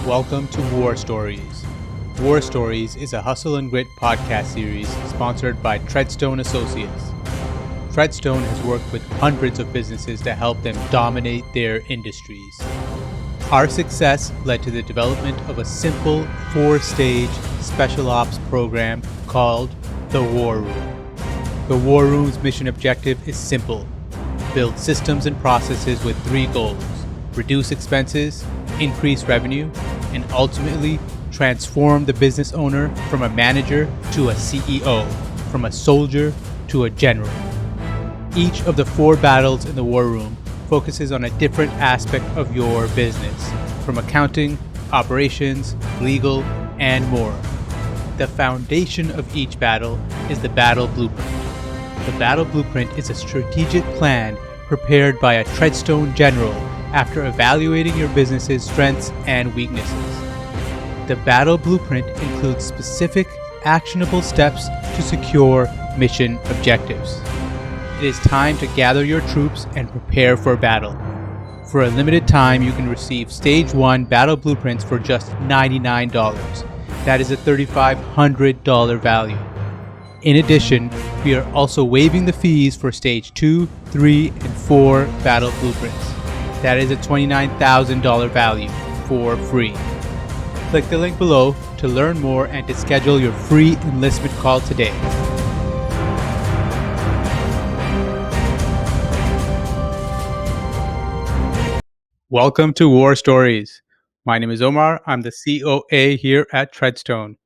Welcome to War Stories. War Stories is a hustle and grit podcast series sponsored by Treadstone Associates. Treadstone has worked with hundreds of businesses to help them dominate their industries. Our success led to the development of a simple 4-stage special ops program called the War Room. The War Room's mission objective is simple: build systems and processes with 3 goals: reduce expenses, increase revenue, and ultimately transform the business owner from a manager to a CEO, from a soldier to a general. Each of the 4 battles in the War Room focuses on a different aspect of your business, from accounting, operations, legal, and more. The foundation of each battle is the battle blueprint. The battle blueprint is a strategic plan prepared by a Treadstone general after evaluating your business's strengths and weaknesses. The battle blueprint includes specific, actionable steps to secure mission objectives. It is time to gather your troops and prepare for battle. For a limited time, you can receive Stage 1 battle blueprints for just $99. That is a $3,500 value. In addition, we are also waiving the fees for Stage 2, 3, and 4 battle blueprints. That is a $29,000 value for free. Click the link below to learn more and to schedule your free enlistment call today. Welcome to War Stories. My name is Omar. I'm the COA here at Treadstone.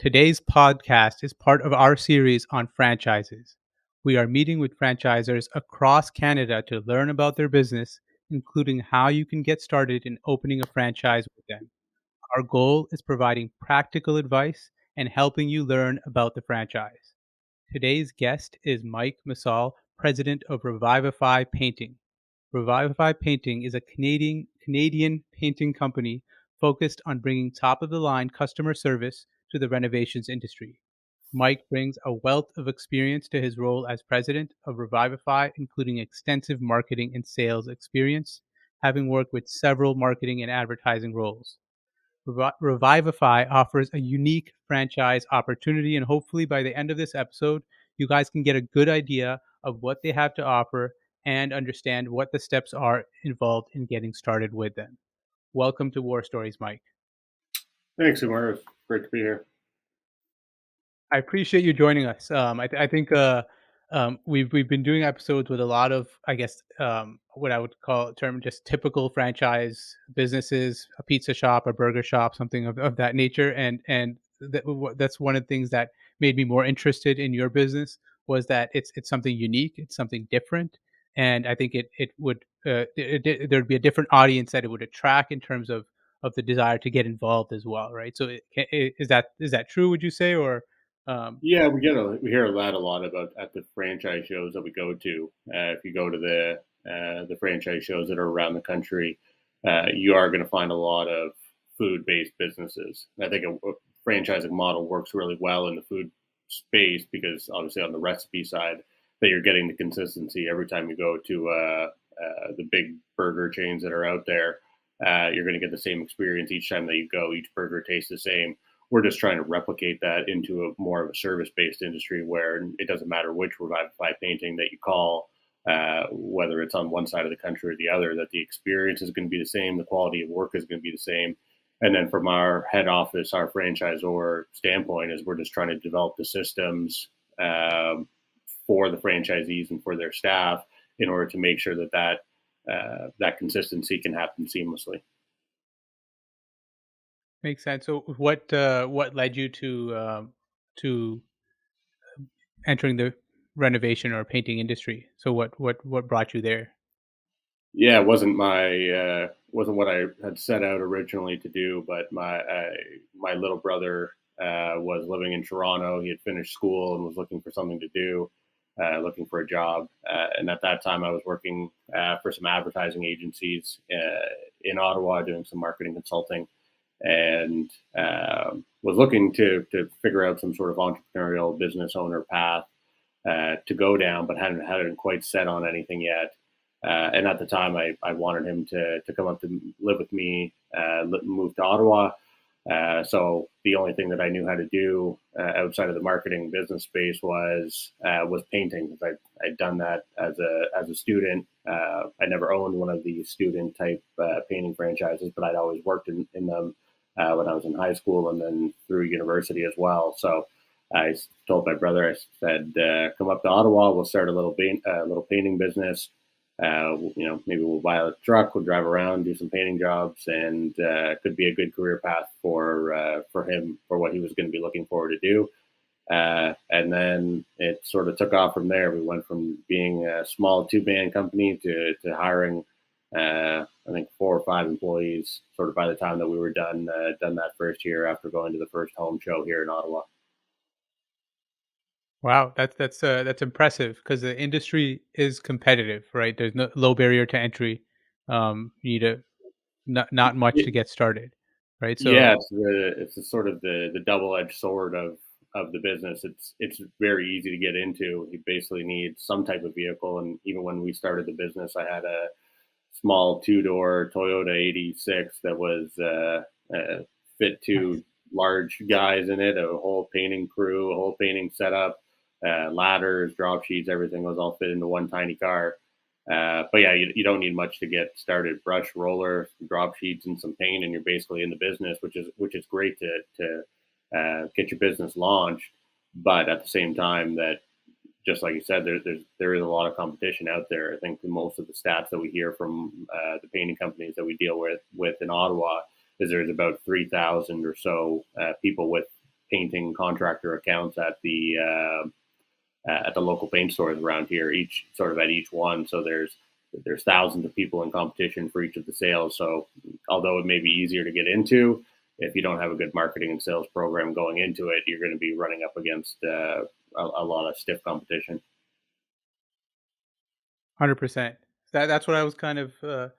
Today's podcast is part of our series on franchises. We are meeting with franchisors across Canada to learn about their business, including how you can get started in opening a franchise with them. Our goal is providing practical advice and helping you learn about the franchise. Today's guest is Mike Massel, president of Revivify Painting. Revivify Painting is a Canadian painting company focused on bringing top-of-the-line customer service to the renovations industry. Mike brings a wealth of experience to his role as president of Revivify, including extensive marketing and sales experience, having worked with several marketing and advertising roles. Revivify offers a unique franchise opportunity, and hopefully by the end of this episode, you guys can get a good idea of what they have to offer and understand what the steps are involved in getting started with them. Welcome to War Stories, Mike. Thanks, Umar. It's great to be here. I appreciate you joining us. I think we've been doing episodes with a lot of, I guess, what I would call just typical franchise businesses, a pizza shop, a burger shop, something of that nature, and that's one of the things that made me more interested in your business was that it's something unique, it's something different, and I think it would there'd be a different audience that it would attract in terms of the desire to get involved as well, right? So is that true? Would you say, or Yeah, we hear that a lot about at the franchise shows that we go to. If you go to the franchise shows that are around the country, you are going to find a lot of food-based businesses. I think a franchising model works really well in the food space because obviously on the recipe side, that you're getting the consistency every time you go to the big burger chains that are out there. You're going to get the same experience each time that you go. Each burger tastes the same. We're just trying to replicate that into a more of a service-based industry where it doesn't matter which Revivify Painting that you call, whether it's on one side of the country or the other, that the experience is going to be the same, the quality of work is going to be the same. And then from our head office, our franchisor standpoint is we're just trying to develop the systems for the franchisees and for their staff in order to make sure that consistency can happen seamlessly. makes sense. So what led you to entering the renovation or painting industry? So what brought you there? Yeah, it wasn't wasn't what I had set out originally to do, but my little brother was living in Toronto. He had finished school and was looking for something to do, looking for a job. And at that time, I was working for some advertising agencies in Ottawa, doing some marketing consulting, and was looking to figure out some sort of entrepreneurial business owner path to go down, but hadn't quite set on anything yet. And at the time, I wanted him to come up to live with me, move to Ottawa. So the only thing that I knew how to do outside of the marketing business space was painting. I'd done that as a student. I never owned one of the student type painting franchises, but I'd always worked in them when I was in high school and then through university as well. So I told my brother, I said, "Come up to Ottawa. We'll start a little painting business. Maybe we'll buy a truck, we'll drive around, do some painting jobs, and could be a good career path for him for what he was going to be looking forward to do." And then it sort of took off from there. We went from being a small two-man company to hiring, I think, 4 or 5 employees. Sort of by the time that we were done that first year after going to the first home show here in Ottawa. Wow, that's impressive because the industry is competitive, right? There's no low barrier to entry. You need a not much to get started, right? So Yeah, it's the sort of the double edged sword of the business. It's very easy to get into. You basically need some type of vehicle, and even when we started the business, I had a small 2 door Toyota '86 that was fit nice. 2 large guys in it, a whole painting crew, a whole painting setup, ladders, drop sheets, everything was all fit into one tiny car. But yeah, you don't need much to get started. Brush, roller, drop sheets, and some paint, and you're basically in the business, which is great to get your business launched. But at the same time, that just like you said, there is a lot of competition out there. I think most of the stats that we hear from the painting companies that we deal with in Ottawa is there's about 3,000 or so people with painting contractor accounts at the local paint stores around here, each sort of at each one. So there's thousands of people in competition for each of the sales. So although it may be easier to get into, if you don't have a good marketing and sales program going into it, you're going to be running up against a lot of stiff competition. 100%. That's what I was kind of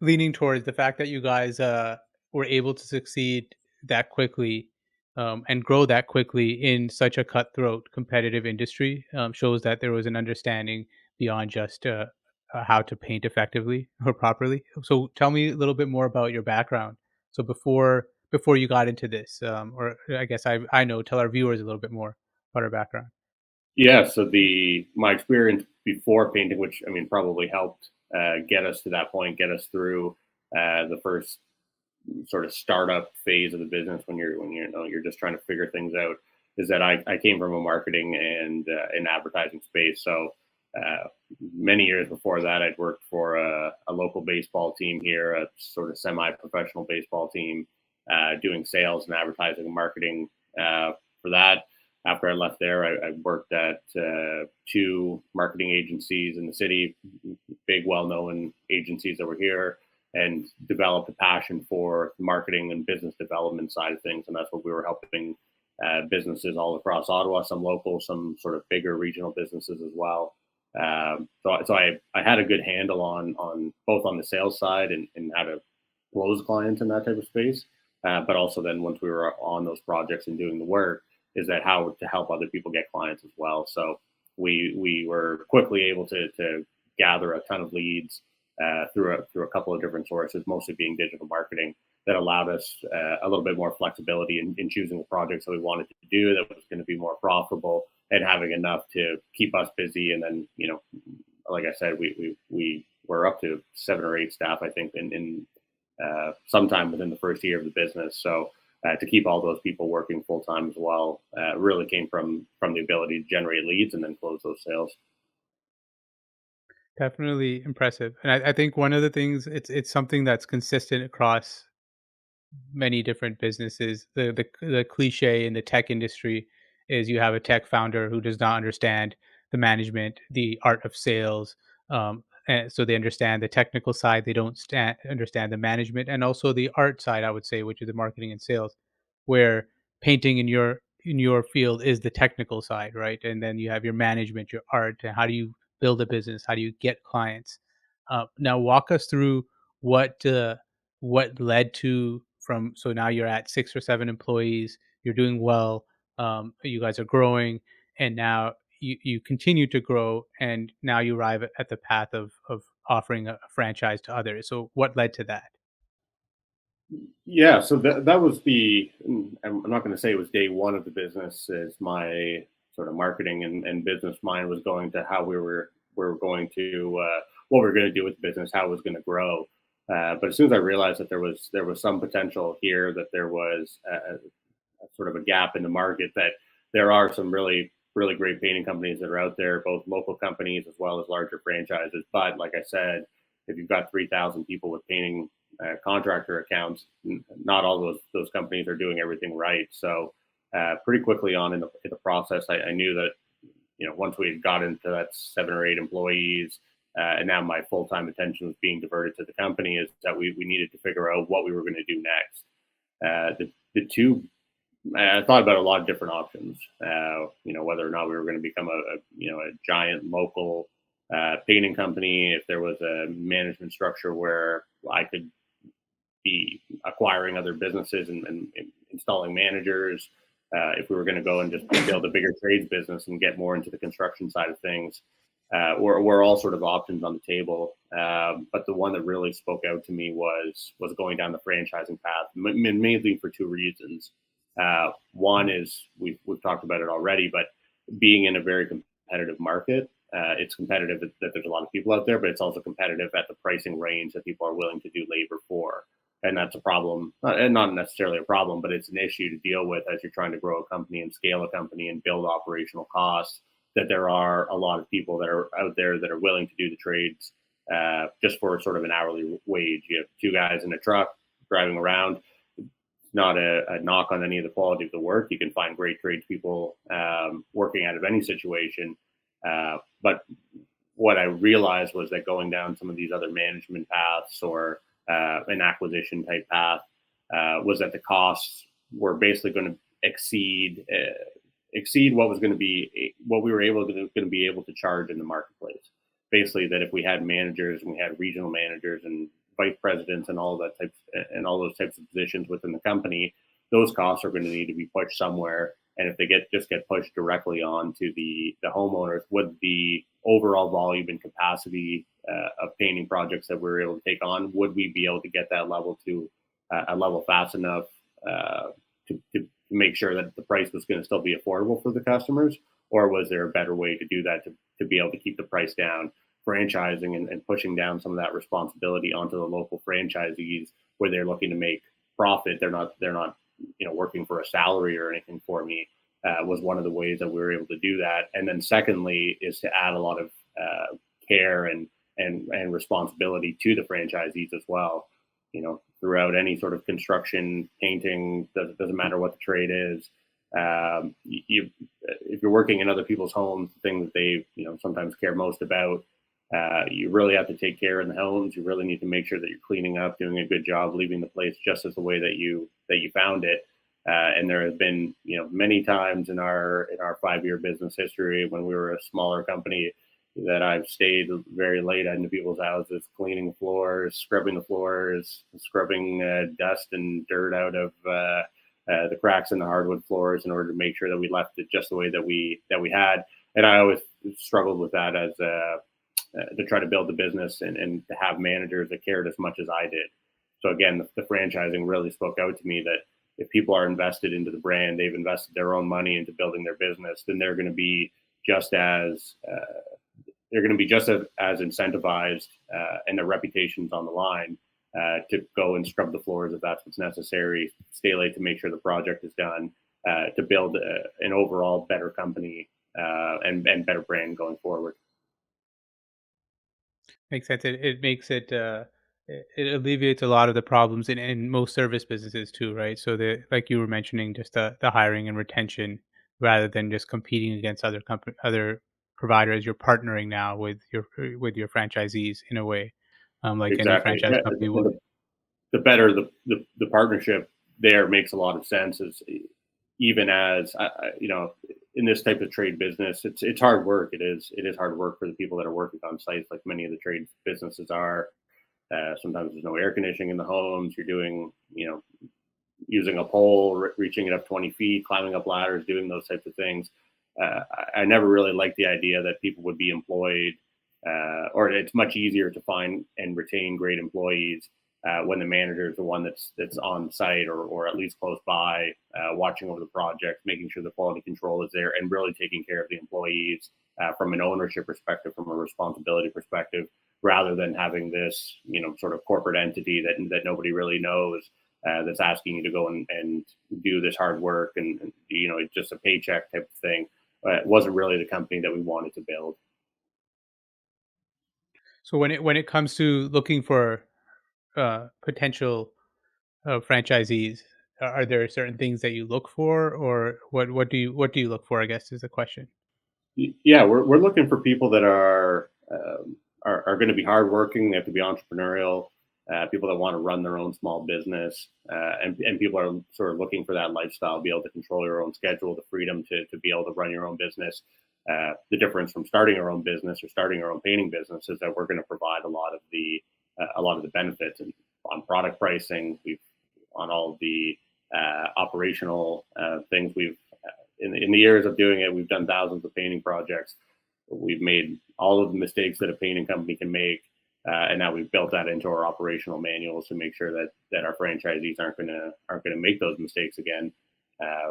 leaning towards, the fact that you guys were able to succeed that quickly and grow that quickly in such a cutthroat competitive industry shows that there was an understanding beyond just how to paint effectively or properly. So tell me a little bit more about your background. So before you got into this, or I guess I know, tell our viewers a little bit more about our background. Yeah. So the my experience before painting, which I mean probably helped get us to that point, get us through the first sort of startup phase of the business when you're just trying to figure things out, is that I came from a marketing and an advertising space. So uh, many years before that, I'd worked for a local baseball team here, a sort of semi-professional baseball team, doing sales and advertising and marketing for that. After I left there, I worked at 2 marketing agencies in the city, big, well-known agencies that were here, and developed a passion for the marketing and business development side of things. And that's what we were helping businesses all across Ottawa, some local, some sort of bigger regional businesses as well. So I had a good handle on both on the sales side and how to close clients in that type of space. But also then once we were on those projects and doing the work, is that how to help other people get clients as well. So we were quickly able to gather a ton of leads through a couple of different sources, mostly being digital marketing, that allowed us a little bit more flexibility in choosing the projects that we wanted to do that was going to be more profitable and having enough to keep us busy. And then, like I said, we were up to 7 or 8 staff, I think, in sometime within the first year of the business. So to keep all those people working full time as well really came from the ability to generate leads and then close those sales. Definitely impressive, and I think one of the things, it's something that's consistent across many different businesses. The cliche in the tech industry is you have a tech founder who does not understand the management, the art of sales. And so they understand the technical side, they don't understand the management, and also the art side, I would say, which is the marketing and sales, where painting in your field is the technical side, right? And then you have your management, your art, and how do you build a business? How do you get clients? Now, walk us through what what led to, from, so now you're at 6 or 7 employees, you're doing well, you guys are growing, and now you continue to grow, and now you arrive at the path of offering a franchise to others. So what led to that? Yeah, so that was I'm not going to say it was day one of the business, as my sort of marketing and business mind was going to how we were going to what we were going to do with the business, how it was going to grow. But as soon as I realized that there was some potential here, that there was sort of a gap in the market, that there are some really great painting companies that are out there, both local companies as well as larger franchises. But like I said, if you've got 3,000 people with painting contractor accounts, not all those companies are doing everything right. So pretty quickly on in the process, I knew that, once we had got into that 7 or 8 employees, and now my full time attention was being diverted to the company, is that we needed to figure out what we were going to do next. The two, I thought about a lot of different options. Whether or not we were going to become a giant local painting company, if there was a management structure where I could be acquiring other businesses and installing managers. If we were going to go and just build a bigger trades business and get more into the construction side of things, were all sort of options on the table. But the one that really spoke out to me was going down the franchising path, mainly for two reasons. One is we've talked about it already, but being in a very competitive market, it's competitive that there's a lot of people out there, but it's also competitive at the pricing range that people are willing to do labor for. And that's a problem, and not necessarily a problem, but it's an issue to deal with as you're trying to grow a company and scale a company and build operational costs. That there are a lot of people that are out there that are willing to do the trades just for sort of an hourly wage. You have two guys in a truck driving around. Not a knock on any of the quality of the work. You can find great tradespeople working out of any situation. But what I realized was that going down some of these other management paths, or an acquisition type path, was that the costs were basically going to exceed what was going to be what we were going to be able to charge in the marketplace. Basically, that if we had managers and we had regional managers and vice presidents and all those types of positions within the company, those costs are going to need to be pushed somewhere. And if they get pushed directly onto the homeowners, would the overall volume and capacity of painting projects that we were able to take on, would we be able to get that level to a level fast enough to make sure that the price was going to still be affordable for the customers? Or was there a better way to do that to be able to keep the price down? Franchising and pushing down some of that responsibility onto the local franchisees, where they're looking to make profit. They're not working for a salary or anything for me, was one of the ways that we were able to do that. And then secondly is to add a lot of care and responsibility to the franchisees as well. Throughout any sort of construction, painting, doesn't matter what the trade is. If you're working in other people's homes, the thing that they sometimes care most about, you really have to take care in the homes. You really need to make sure that you're cleaning up, doing a good job, leaving the place just as the way that you found it. And there have been many times in our 5-year business history, when we were a smaller company, that I've stayed very late into people's houses, cleaning floors, scrubbing dust and dirt out of the cracks in the hardwood floors, in order to make sure that we left it just the way that we had. And I always struggled with that as to try to build the business and to have managers that cared as much as I did. So again, the franchising really spoke out to me, that if people are invested into the brand, they've invested their own money into building their business, then they're going to be just as incentivized, and their reputation's on the line, to go and scrub the floors if that's what's necessary, stay late to make sure the project is done, to build an overall better company and better brand going forward. Makes sense. It makes it alleviates a lot of the problems in most service businesses too, right? So like you were mentioning, just the hiring and retention, rather than just competing against other providers. You're partnering now with your franchisees in a way, like any Exactly. franchise Yeah, company and would. the better the partnership there makes a lot of sense. Is even as in this type of trade business, it's hard work. It is hard work for the people that are working on sites, like many of the trade businesses are. Sometimes there's no air conditioning in the homes. You're doing using a pole, reaching it up 20 feet, climbing up ladders, doing those types of things. I never really liked the idea that people would be employed or it's much easier to find and retain great employees when the manager is the one that's on site or at least close by, watching over the project, making sure the quality control is there, and really taking care of the employees from an ownership perspective, from a responsibility perspective, rather than having this, sort of corporate entity that nobody really knows, that's asking you to go and do this hard work, and it's just a paycheck type of thing. It wasn't really the company that we wanted to build. So when it comes to looking for potential franchisees, are there certain things that you look for, or what do you look for? I guess is the question. Yeah, we're looking for people that are going to be hardworking. They have to be entrepreneurial. People that want to run their own small business, and people are sort of looking for that lifestyle, be able to control your own schedule, the freedom to be able to run your own business. The difference from starting your own business or starting your own painting business is that we're going to provide a lot of the benefits and on product pricing. We've on all of the operational things. We've in the years of doing it, we've done thousands of painting projects. We've made all of the mistakes that a painting company can make, and now we've built that into our operational manuals to make sure that our franchisees aren't gonna make those mistakes again.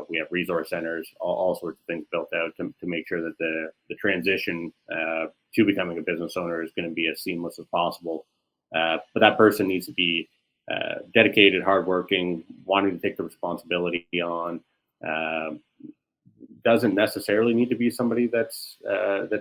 We have resource centers, all sorts of things built out to make sure that the transition to becoming a business owner is going to be as seamless as possible. But that person needs to be dedicated, hardworking, wanting to take the responsibility on. Doesn't necessarily need to be somebody that's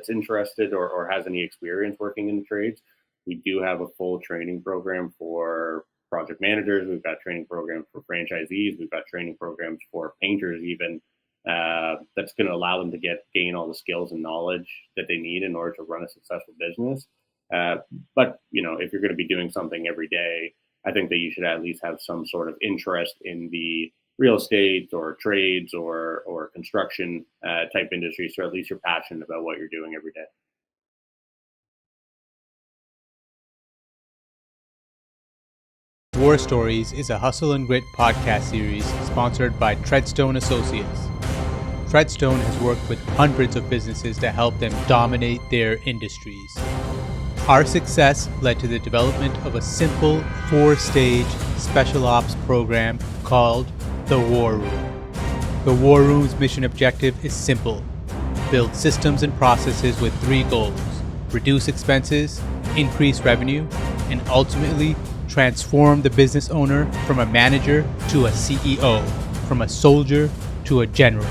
interested or has any experience working in the trades. We do have a full training program for project managers. We've got training programs for franchisees. We've got training programs for painters, even, that's going to allow them to gain all the skills and knowledge that they need in order to run a successful business. But if you're going to be doing something every day, I think that you should at least have some sort of interest in the real estate or trades or construction type industry. So at least you're passionate about what you're doing every day. War Stories is a hustle and grit podcast series sponsored by Treadstone Associates. Treadstone has worked with hundreds of businesses to help them dominate their industries. Our success led to the development of a simple 4-stage special ops program called the War Room. The War Room's mission objective is simple: build systems and processes with 3 goals: reduce expenses, increase revenue, and ultimately transform the business owner from a manager to a CEO, from a soldier to a general.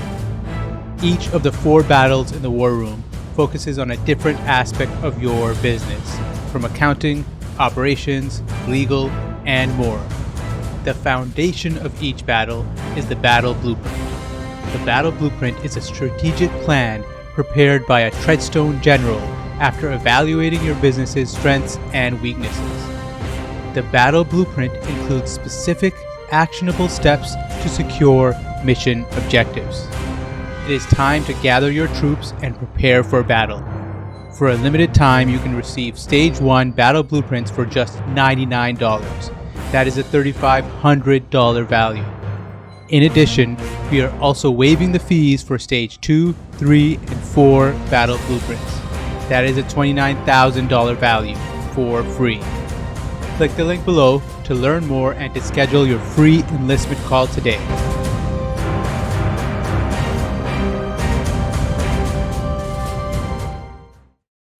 Each of the 4 battles in the War Room focuses on a different aspect of your business, from accounting, operations, legal, and more. The foundation of each battle is the battle blueprint. The battle blueprint is a strategic plan prepared by a Treadstone general after evaluating your business's strengths and weaknesses. The battle blueprint includes specific, actionable steps to secure mission objectives. It is time to gather your troops and prepare for battle. For a limited time, you can receive Stage 1 battle blueprints for just $99. That is a $3,500 value. In addition, we are also waiving the fees for Stage 2, 3, and 4 battle blueprints. That is a $29,000 value for free. Click the link below to learn more and to schedule your free enlistment call today.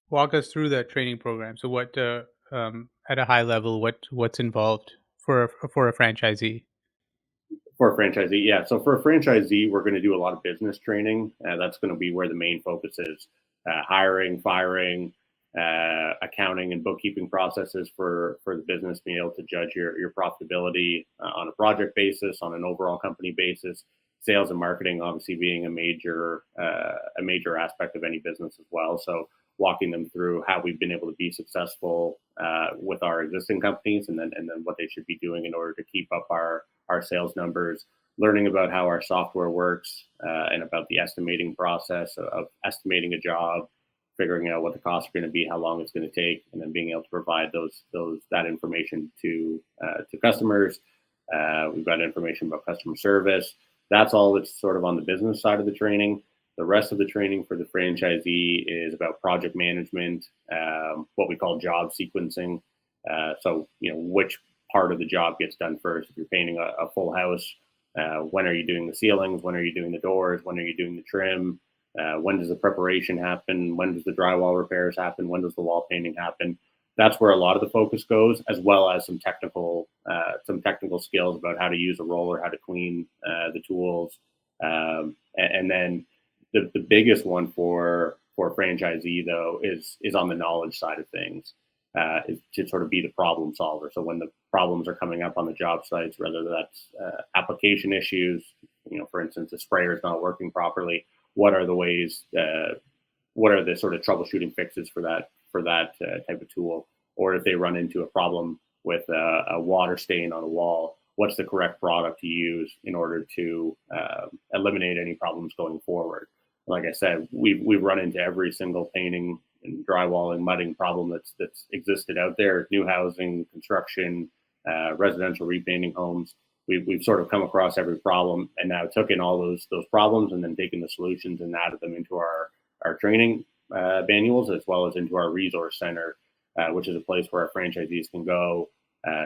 Walk us through that training program. So, what, at a high level, what's involved for a franchisee? For a franchisee, yeah. So for a franchisee, we're going to do a lot of business training. That's going to be where the main focus is: hiring, firing, accounting and bookkeeping processes for the business, being able to judge your profitability on a project basis, on an overall company basis. Sales and marketing, obviously, being a major aspect of any business as well. So walking them through how we've been able to be successful with our existing companies, and then what they should be doing in order to keep up our sales numbers. Learning about how our software works, and about the estimating process of estimating a job, figuring out what the costs are going to be, how long it's going to take, and then being able to provide that information to customers. We've got information about customer service. That's all that's sort of on the business side of the training. The rest of the training for the franchisee is about project management, what we call job sequencing. So, which part of the job gets done first. If you're painting a full house, when are you doing the ceilings? When are you doing the doors? When are you doing the trim? When does the preparation happen? When does the drywall repairs happen? When does the wall painting happen? That's where a lot of the focus goes, as well as some technical skills about how to use a roller, how to clean the tools, and then the biggest one for franchisee though is on the knowledge side of things, is to sort of be the problem solver. So when the problems are coming up on the job sites, whether that's application issues, for instance, the sprayer is not working properly, what are the ways? What are the sort of troubleshooting fixes for that type of tool? Or if they run into a problem with a water stain on a wall, what's the correct product to use in order to eliminate any problems going forward? Like I said, we've run into every single painting and drywall and mudding problem that's existed out there. New housing, construction, residential repainting homes. We've sort of come across every problem, and now took in all those problems and then taken the solutions and added them into our training manuals, as well as into our resource center, which is a place where our franchisees can go,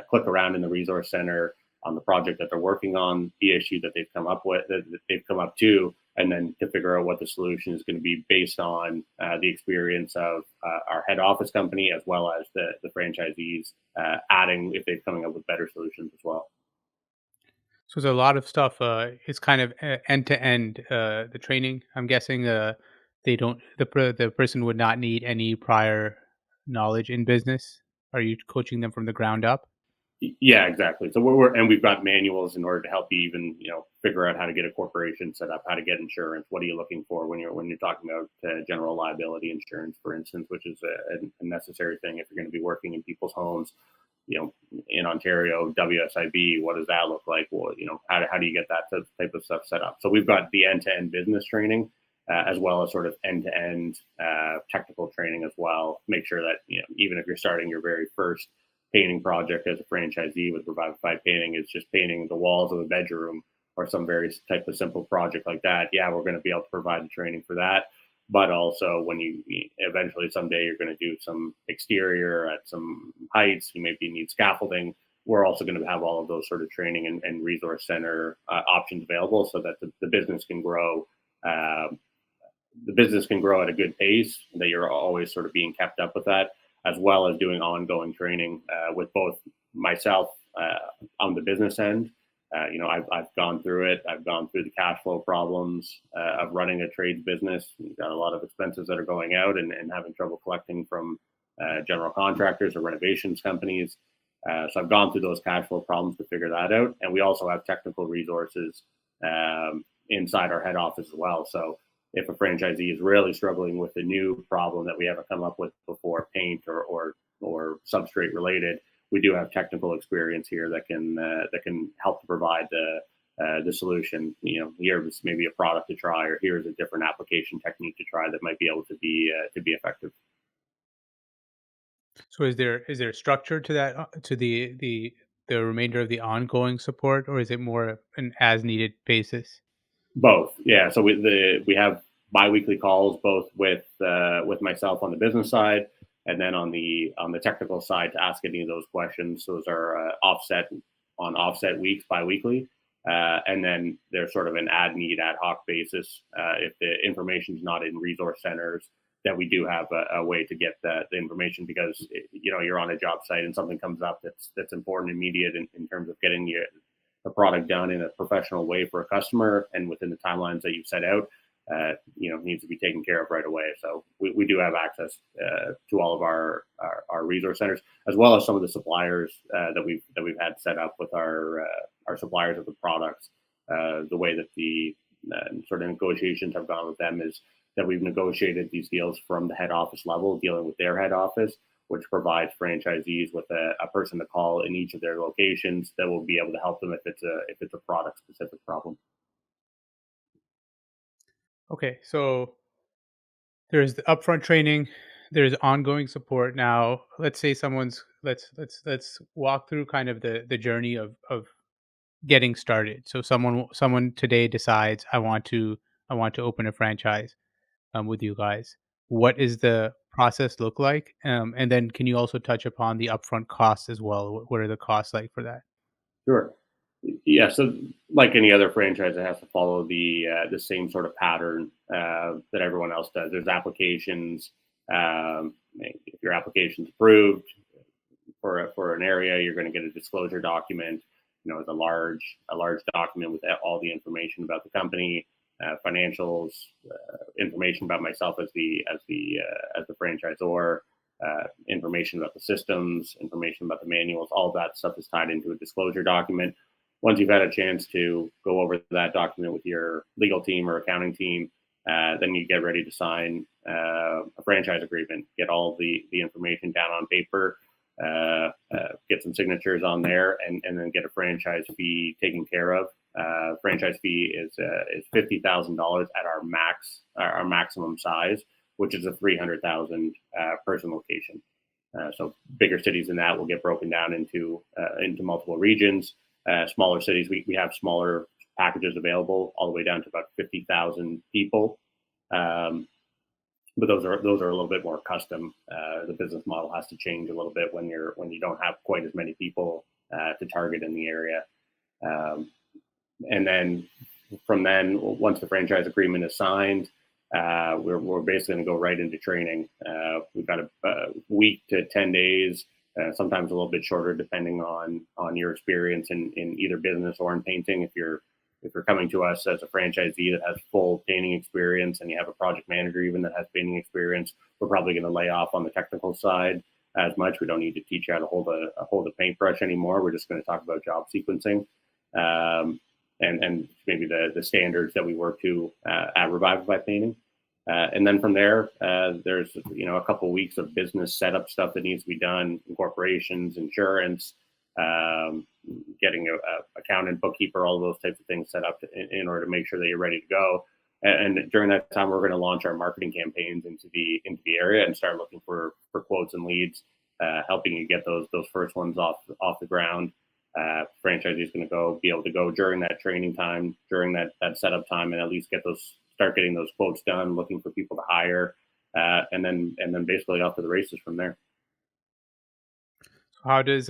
click around in the resource center on the project that they're working on, the issue that they've come up with, that they've come up to, and then to figure out what the solution is going to be based on the experience of our head office company, as well as the franchisees, adding if they're coming up with better solutions as well. So there's a lot of stuff. It's kind of end to end. The training. I'm guessing. They don't. The person would not need any prior knowledge in business. Are you coaching them from the ground up? Yeah, exactly. So and we've got manuals in order to help you even figure out how to get a corporation set up, how to get insurance. What are you looking for when you're talking about general liability insurance, for instance, which is a necessary thing if you're going to be working in people's homes. In Ontario, WSIB, what does that look like? Well, how do you get that type of stuff set up? So we've got the end to end business training, as well as sort of end to end technical training as well. Make sure that even if you're starting your very first painting project as a franchisee with Revivify Painting, is just painting the walls of a bedroom or some very type of simple project like that. Yeah, we're going to be able to provide the training for that. But also, when you eventually someday you're going to do some exterior at some heights, you maybe need scaffolding. We're also going to have all of those sort of training and resource center options available, so that the business can grow. The business can grow at a good pace, and that you're always sort of being kept up with that, as well as doing ongoing training with both myself on the business end. I've gone through it. I've gone through the cash flow problems of running a trades business. You've got a lot of expenses that are going out, and having trouble collecting from general contractors or renovations companies. So I've gone through those cash flow problems to figure that out. And we also have technical resources inside our head office as well. So if a franchisee is really struggling with a new problem that we haven't come up with before, paint or substrate related, we do have technical experience here that can help to provide the solution. Here's maybe a product to try, or here's a different application technique to try that might be able to be effective. So is there structure to that, to the remainder of the ongoing support, or is it more an as needed basis? Both, yeah. So we have biweekly calls, both with myself on the business side, and then on the technical side to ask any of those questions. Those are offset weeks biweekly, and then there's sort of an ad hoc basis. If the information is not in resource centers, that we do have a way to get the information, because you're on a job site and something comes up that's important, immediate in terms of getting the product done in a professional way for a customer and within the timelines that you've set out. Needs to be taken care of right away. So we do have access to all of our resource centers, as well as some of the suppliers that we've had set up with our suppliers of the products. The way that the sort of negotiations have gone with them is that we've negotiated these deals from the head office level, dealing with their head office, which provides franchisees with a person to call in each of their locations that will be able to help them if it's a product specific problem. Okay, so there's the upfront training, there's ongoing support. Now, let's say let's walk through kind of the journey of getting started. So someone today decides, I want to I want to open a franchise with you guys. What is the process look like? And then can you also touch upon the upfront costs as well? What are the costs like for that? Sure. Yeah. So, like any other franchise, it has to follow the same sort of pattern that everyone else does. There's applications. If your application's approved for an area, you're going to get a disclosure document. It's a large document with all the information about the company, financials, information about myself as the franchisor, information about the systems, information about the manuals. All of that stuff is tied into a disclosure document. Once you've had a chance to go over that document with your legal team or accounting team, then you get ready to sign a franchise agreement, get all the information down on paper, get some signatures on there, and then get a franchise fee taken care of. Franchise fee is $50,000 at our maximum size, which is a 300,000 person location. So bigger cities than that will get broken down into multiple regions. Smaller cities, we have smaller packages available all the way down to about 50,000 people. But those are a little bit more custom. The business model has to change a little bit when you don't have quite as many people to target in the area. And then once the franchise agreement is signed, we're basically going to go right into training. We've got a week to 10 days, sometimes a little bit shorter, depending on your experience in either business or in painting. If you're coming to us as a franchisee that has full painting experience and you have a project manager even that has painting experience, we're probably going to lay off on the technical side as much. We don't need to teach you how to hold a paintbrush anymore. We're just going to talk about job sequencing. And maybe the standards that we work to at Revivify Painting. And then from there, there's a couple of weeks of business setup stuff that needs to be done, incorporations, insurance, getting a accountant, bookkeeper, all of those types of things set up in order to make sure that you're ready to go. And during that time, we're going to launch our marketing campaigns into the area and start looking for quotes and leads, helping you get those first ones off the ground. Franchisee is going to be able to go during that training time, during that setup time, and at least start getting those quotes done, looking for people to hire, and then basically off to the races from there. How does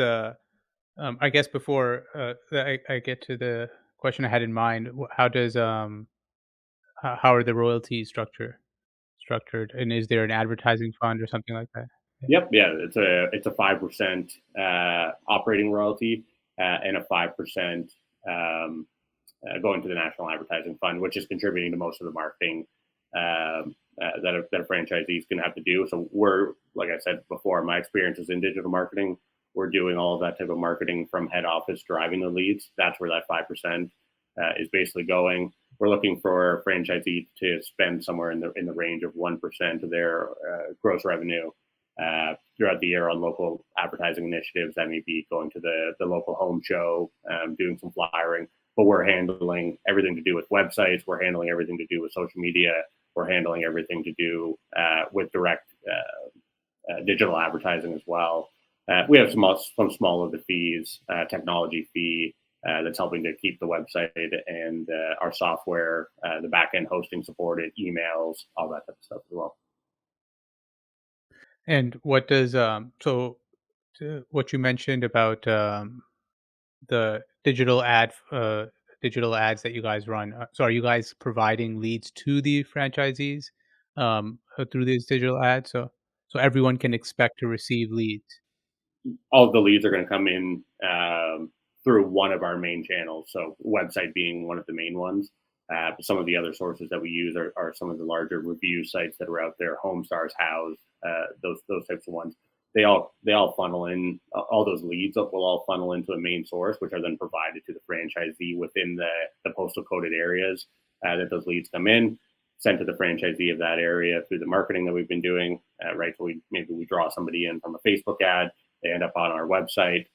I guess before I get to the question I had in mind, how does how are the royalties structured, and is there an advertising fund or something like that? Yep, yeah, it's a 5% operating royalty and a 5% going to the National Advertising Fund, which is contributing to most of the marketing that a franchisee is going to have to do. So we're, like I said before, my experience is in digital marketing. We're doing all of that type of marketing from head office, driving the leads. That's where that 5% is basically going. We're looking for a franchisee to spend somewhere in the range of 1% of their gross revenue throughout the year on local advertising initiatives. That may be going to the local home show, doing some flyering. But we're handling everything to do with websites. We're handling everything to do with social media. We're handling everything to do with direct digital advertising as well. We have some small of the fees, technology fee that's helping to keep the website and our software, the back end hosting supported, emails, all that type of stuff as well. And what does what you mentioned about the digital ads that you guys run? So are you guys providing leads to the franchisees through these digital ads? So everyone can expect to receive leads. All of the leads are going to come in through one of our main channels. So website being one of the main ones. Some of the other sources that we use are some of the larger review sites that are out there, Homestars, House, those types of ones. They all funnel in. All those leads will all funnel into a main source, which are then provided to the franchisee within the postal coded areas that those leads come in, sent to the franchisee of that area through the marketing that we've been doing. Right, so we draw somebody in from a Facebook ad. They end up on our website.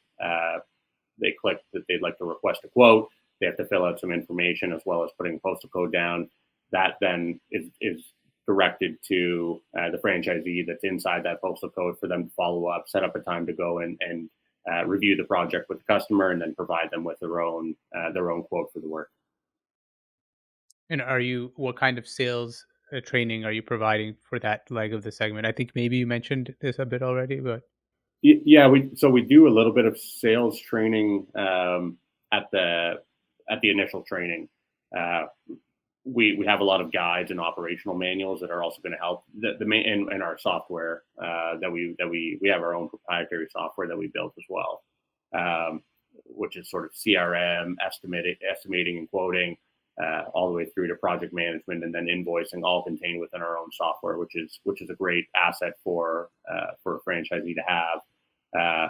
They click that they'd like to request a quote. They have to fill out some information as well as putting a postal code down. That then is directed to the franchisee that's inside that postal code for them to follow up, set up a time to go and review the project with the customer, and then provide them with their own quote for the work. And what kind of sales training are you providing for that leg of the segment? I think maybe you mentioned this a bit already, but Yeah, we do a little bit of sales training at the initial training. Uh, we have a lot of guides and operational manuals that are also going to help the main and our software that we have our own proprietary software that we built as well, um, which is sort of CRM estimating and quoting, all the way through to project management and then invoicing, all contained within our own software, which is a great asset for a franchisee to have. Uh,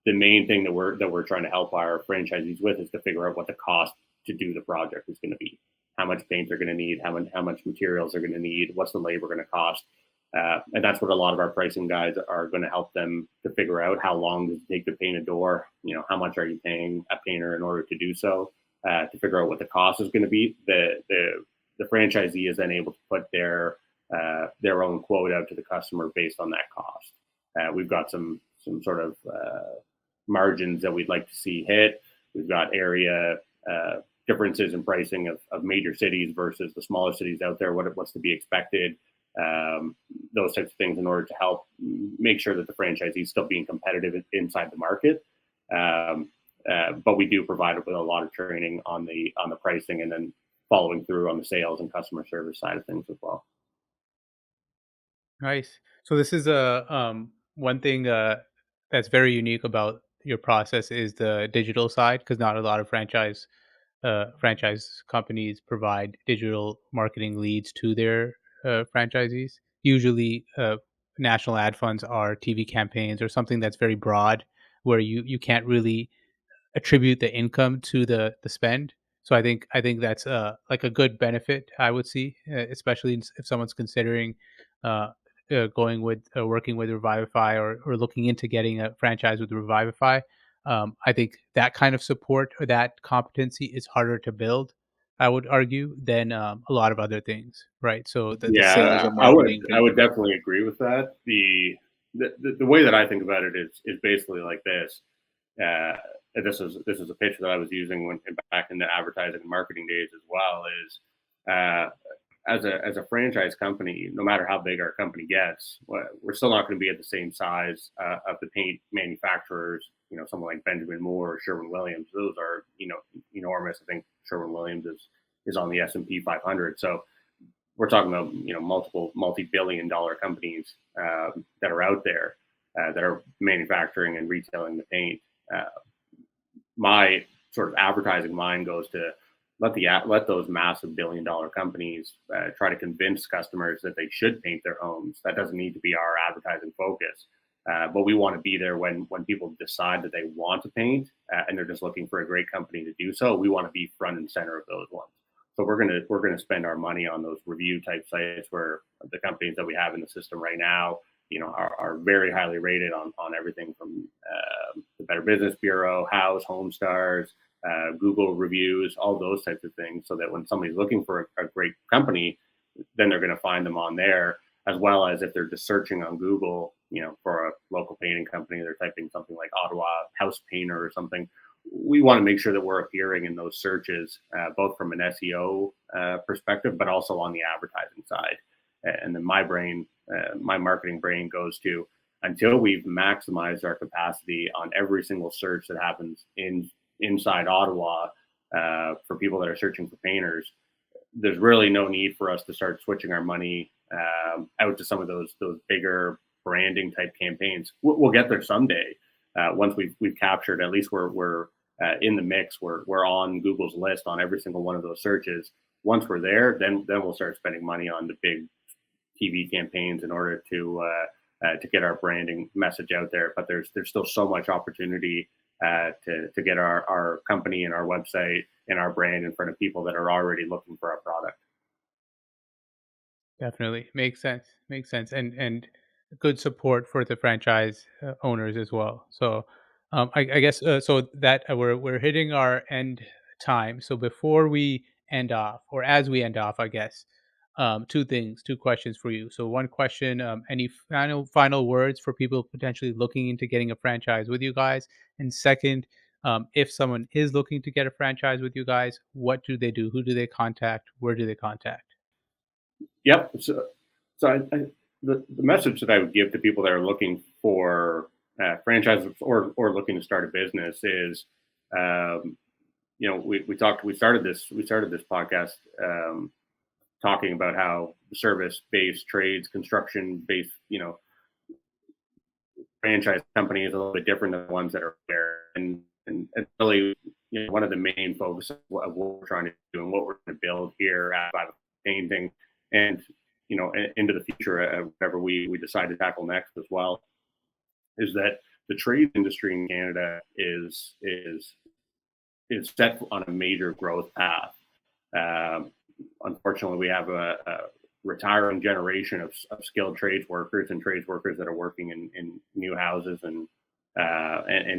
the main thing that we're trying to help our franchisees with is to figure out what the cost to do the project is going to be, how much paint they're going to need, how much materials they're going to need, what's the labor going to cost, and that's what a lot of our pricing guides are going to help them to figure out. How long does it take to paint a door? How much are you paying a painter in order to do so? To figure out what the cost is going to be. The franchisee is then able to put their own quote out to the customer based on that cost. We've got some sort of margins that we'd like to see hit. We've got area differences in pricing of major cities versus the smaller cities out there. What's to be expected? Those types of things in order to help make sure that the franchisee is still being competitive inside the market. But we do provide it with a lot of training on the pricing and then following through on the sales and customer service side of things as well. nice. So this is a one thing that's very unique about your process is the digital side, because not a lot of franchise companies provide digital marketing leads to their franchisees. Usually, national ad funds are TV campaigns or something that's very broad, where you can't really attribute the income to the spend. So I think that's like a good benefit I would see, especially if someone's considering uh, going with working with Revivify, or looking into getting a franchise with Revivify. I think that kind of support or that competency is harder to build, I would argue, than a lot of other things, right? So the sales Yeah, and I would marketing I can. would definitely agree with that. The way that I think about it is basically like this. And this is a pitch that I was using when back in the advertising and marketing days as well. Is uh, as a franchise company, no matter how big our company gets, we're still not going to be at the same size of the paint manufacturers. Someone like Benjamin Moore or Sherwin Williams. Those are enormous. I think Sherwin Williams is on the S&P 500. So we're talking about multiple multi-billion-dollar companies that are out there that are manufacturing and retailing the paint. Uh, my sort of advertising mind goes to let those massive billion-dollar companies try to convince customers that they should paint their homes. That doesn't need to be our advertising focus. But we want to be there when people decide that they want to paint and they're just looking for a great company to do so. We want to be front and center of those ones. So we're gonna spend our money on those review type sites where the companies that we have in the system right now, are very highly rated on everything from the Better Business Bureau, House, Home Stars, Google reviews, all those types of things, so that when somebody's looking for a great company, then they're going to find them on there, as well as if they're just searching on Google, for a local painting company, they're typing something like Ottawa House Painter or something. We want to make sure that we're appearing in those searches, both from an SEO perspective, but also on the advertising side. And then my marketing brain goes to, until we've maximized our capacity on every single search that happens inside Ottawa for people that are searching for painters. There's really no need for us to start switching our money out to some of those bigger branding type campaigns. We'll get there someday. Once we've captured, at least we're in the mix. We're on Google's list on every single one of those searches. Once we're there, then we'll start spending money on the big TV campaigns in order to get our branding message out there. But there's still so much opportunity to get our company and our website and our brand in front of people that are already looking for our product. Definitely makes sense. Makes sense, and good support for the franchise owners as well. So, I guess so that we're hitting our end time. So before we end off, or as we end off, I guess, two questions for you. So one question: any final words for people potentially looking into getting a franchise with you guys? And second, If someone is looking to get a franchise with you guys, what do they do? Who do they contact? Where do they contact? Yep. The message that I would give to people that are looking for franchises or looking to start a business is, we started this podcast talking about how service-based trades, construction-based, franchise companies are a little bit different than the ones that are there, and really, one of the main focuses of what we're trying to do and what we're going to build here at Revivify Painting, and into the future, whatever we decide to tackle next as well, is that the trade industry in Canada is set on a major growth path. Unfortunately, we have a retiring generation of skilled trades workers and trades workers that are working in new houses and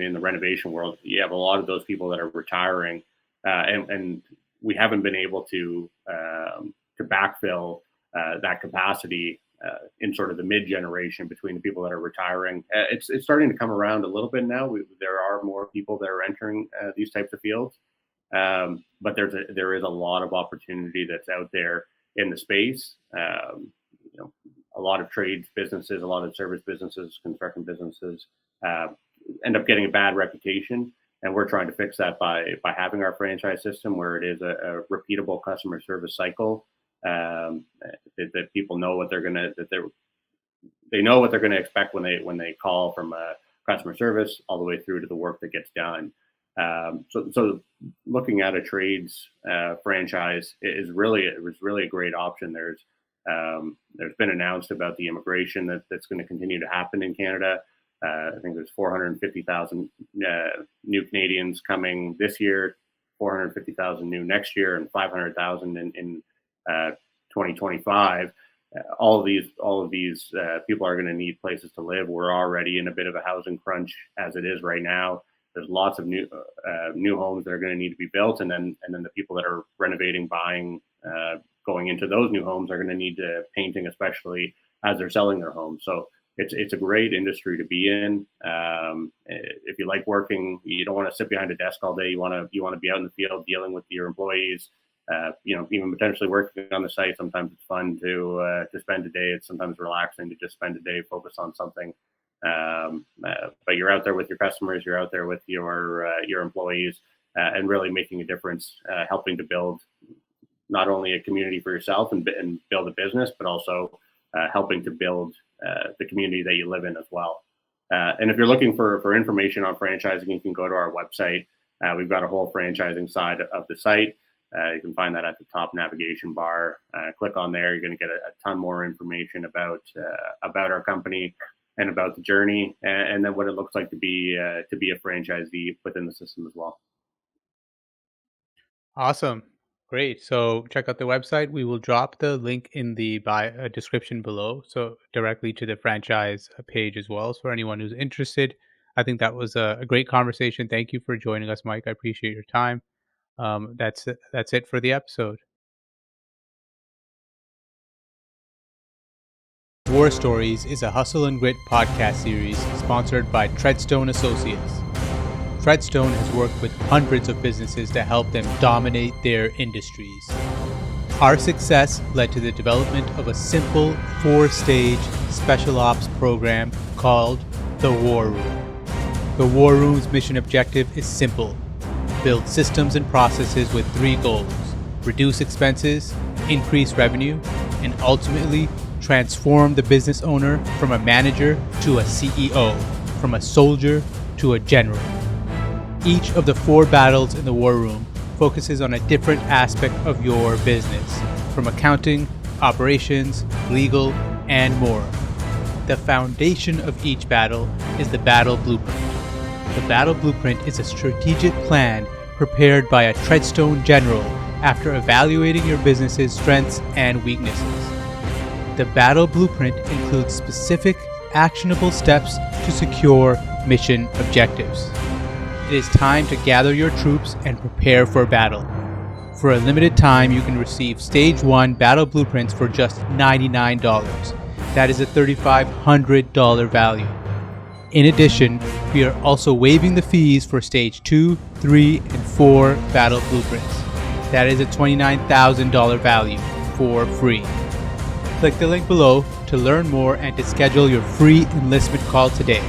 in the renovation world. You have a lot of those people that are retiring, and we haven't been able to backfill that capacity in sort of the mid generation between the people that are retiring. It's starting to come around a little bit now. There are more people that are entering these types of fields, but there is a lot of opportunity that's out there in the space. A lot of trades businesses, a lot of service businesses, construction businesses end up getting a bad reputation, and we're trying to fix that by having our franchise system where it is a repeatable customer service cycle. That people know what they know what they're gonna expect when they call from customer service all the way through to the work that gets done. So looking at a trades franchise was really a great option. There's been announced about the immigration that's going to continue to happen in Canada. I think there's 450,000 new Canadians coming this year, 450,000 new next year, and 500,000 in 2025. All of these people are going to need places to live. We're already in a bit of a housing crunch as it is right now. There's lots of new homes that are going to need to be built, and then the people that are renovating, buying, going into those new homes are going to need painting, especially as they're selling their homes. So it's a great industry to be in. If you like working, you don't want to sit behind a desk all day. You want to be out in the field dealing with your employees. Even potentially working on the site. Sometimes it's fun to spend a day. It's sometimes relaxing to just spend a day, focus on something. But you're out there with your customers, you're out there with your employees, and really making a difference, helping to build not only a community for yourself and build a business, but also helping to build the community that you live in as well. And if you're looking for information on franchising, you can go to our website. We've got a whole franchising side of the site. You can find that at the top navigation bar. Click on there. You're going to get a ton more information about our company and about the journey, and then what it looks like to be a franchisee within the system as well. Awesome. Great. So check out the website. We will drop the link in the description below, so directly to the franchise page as well. So for anyone who's interested, I think that was a great conversation. Thank you for joining us, Mike. I appreciate your time. That's it for the episode. War Stories is a hustle and grit podcast series sponsored by Treadstone Associates. Treadstone has worked with hundreds of businesses to help them dominate their industries. Our success led to the development of a simple 4-stage special ops program called the War Room. The War Room's mission objective is simple: build systems and processes with 3 goals: reduce expenses, increase revenue, and ultimately transform the business owner from a manager to a CEO, from a soldier to a general. Each of the 4 battles in the War Room focuses on a different aspect of your business, from accounting, operations, legal, and more. The foundation of each battle is the battle blueprint. The battle blueprint is a strategic plan prepared by a Treadstone general after evaluating your business's strengths and weaknesses. The battle blueprint includes specific, actionable steps to secure mission objectives. It is time to gather your troops and prepare for battle. For a limited time, you can receive Stage 1 battle blueprints for just $99. That is a $3,500 value. In addition, we are also waiving the fees for Stage 2, 3, and 4 Battle Blueprints. That is a $29,000 value for free. Click the link below to learn more and to schedule your free enlistment call today.